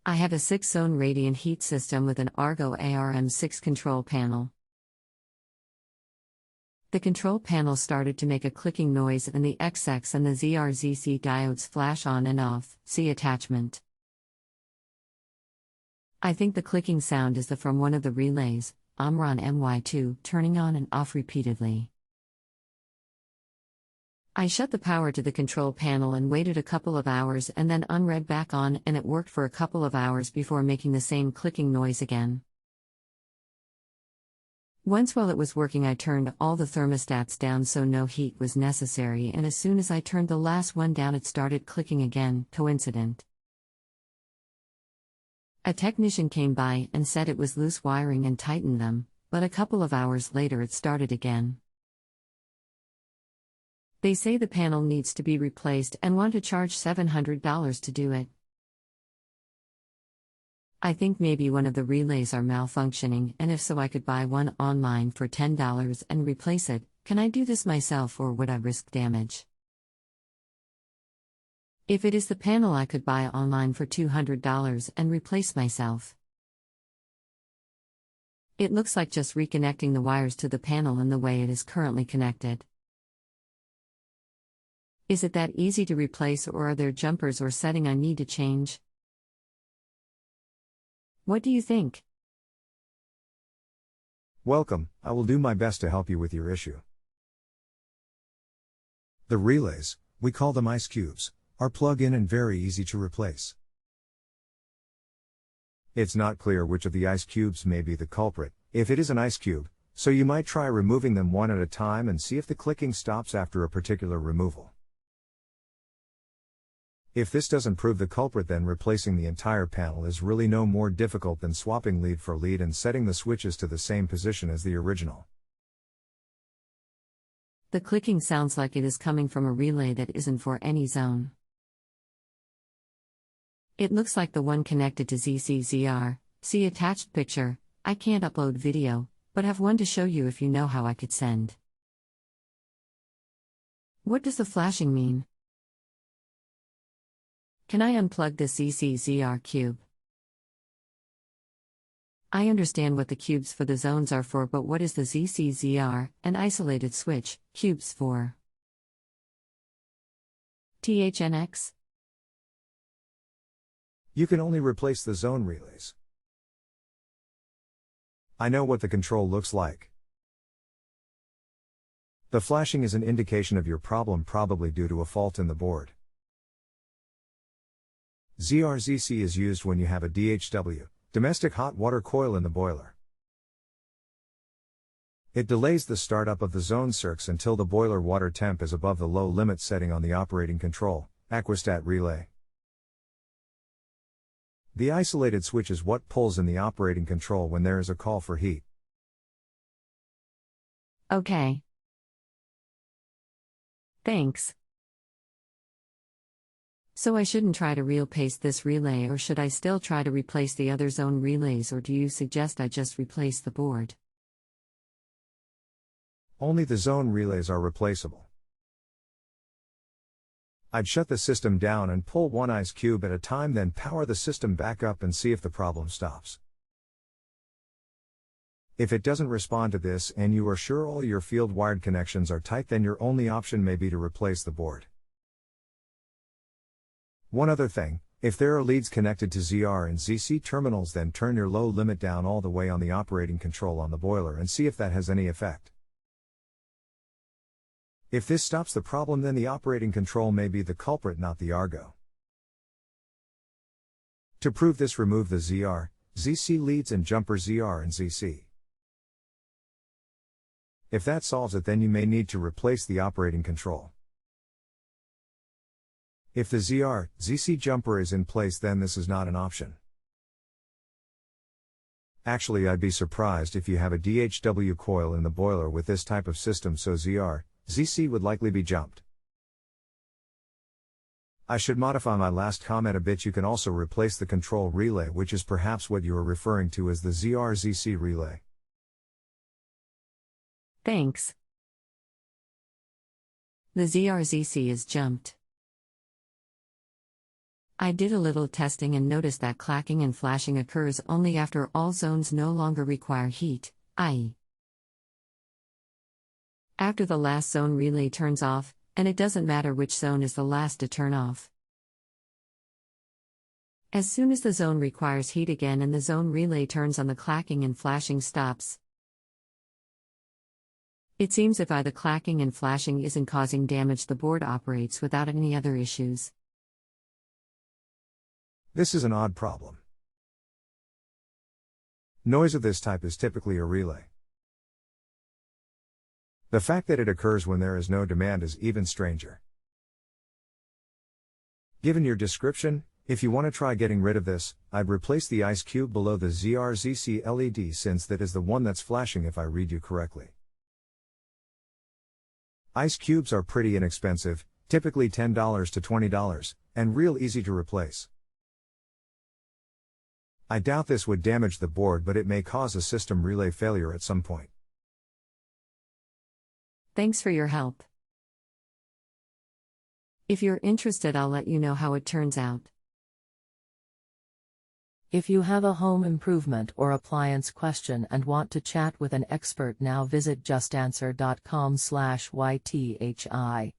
I have a 6-zone radiant heat system with an Argo ARM-6 control panel. The control panel started to make a clicking noise and the XX and the ZRZC diodes flash on and off, see attachment. I think the clicking sound is from one of the relays, OMRON MY2, turning on and off repeatedly. I shut the power to the control panel and waited a couple of hours and then unread back on, and it worked for a couple of hours before making the same clicking noise again. Once while it was working, I turned all the thermostats down so no heat was necessary, and as soon as I turned the last one down it started clicking again, coincident. A technician came by and said it was loose wiring and tightened them, but a couple of hours later it started again. They say the panel needs to be replaced and want to charge $700 to do it. I think maybe one of the relays are malfunctioning, and if so I could buy one online for $10 and replace it. Can I do this myself or would I risk damage? If it is the panel I could buy online for $200 and replace myself. It looks like just reconnecting the wires to the panel in the way it is currently connected. Is it that easy to replace, or are there jumpers or setting I need to change? What do you think? Welcome, I will do my best to help you with your issue. The relays, we call them ice cubes, are plug-in and very easy to replace. It's not clear which of the ice cubes may be the culprit, if it is an ice cube, so you might try removing them one at a time and see if the clicking stops after a particular removal. If this doesn't prove the culprit, then replacing the entire panel is really no more difficult than swapping lead for lead and setting the switches to the same position as the original. The clicking sounds like it is coming from a relay that isn't for any zone. It looks like the one connected to ZCZR, see attached picture. I can't upload video, but have one to show you if you know how I could send. What does the flashing mean? Can I unplug the ZCZR cube? I understand what the cubes for the zones are for, but what is the ZCZR, an isolated switch, cubes for? THNX? You can only replace the zone relays. I know what the control looks like. The flashing is an indication of your problem, probably due to a fault in the board. ZRZC is used when you have a DHW, domestic hot water coil in the boiler. It delays the startup of the zone circs until the boiler water temp is above the low limit setting on the operating control, aquastat relay. The isolated switch is what pulls in the operating control when there is a call for heat. Okay. Thanks. So I shouldn't try to replace this relay, or should I still try to replace the other zone relays, or do you suggest I just replace the board? Only the zone relays are replaceable. I'd shut the system down and pull one ice cube at a time, then power the system back up and see if the problem stops. If it doesn't respond to this and you are sure all your field wired connections are tight, then your only option may be to replace the board. One other thing, if there are leads connected to ZR and ZC terminals, then turn your low limit down all the way on the operating control on the boiler and see if that has any effect. If this stops the problem, then the operating control may be the culprit, not the Argo. To prove this, remove the ZR, ZC leads and jumper ZR and ZC. If that solves it, then you may need to replace the operating control. If the ZR, ZC jumper is in place, then this is not an option. Actually, I'd be surprised if you have a DHW coil in the boiler with this type of system, so ZR, ZC would likely be jumped. I should modify my last comment a bit. You can also replace the control relay, which is perhaps what you are referring to as the ZR-ZC relay. Thanks. The ZR-ZC is jumped. I did a little testing and noticed that clacking and flashing occurs only after all zones no longer require heat, i.e., after the last zone relay turns off, and it doesn't matter which zone is the last to turn off. As soon as the zone requires heat again and the zone relay turns on, the clacking and flashing stops. It seems if the clacking and flashing isn't causing damage, the board operates without any other issues. This is an odd problem. Noise of this type is typically a relay. The fact that it occurs when there is no demand is even stranger. Given your description, if you want to try getting rid of this, I'd replace the ice cube below the ZRZC LED, since that is the one that's flashing if I read you correctly. Ice cubes are pretty inexpensive, typically $10 to $20, and real easy to replace. I doubt this would damage the board, but it may cause a system relay failure at some point. Thanks for your help. If you're interested, I'll let you know how it turns out. If you have a home improvement or appliance question and want to chat with an expert now, visit justanswer.com/YTHI.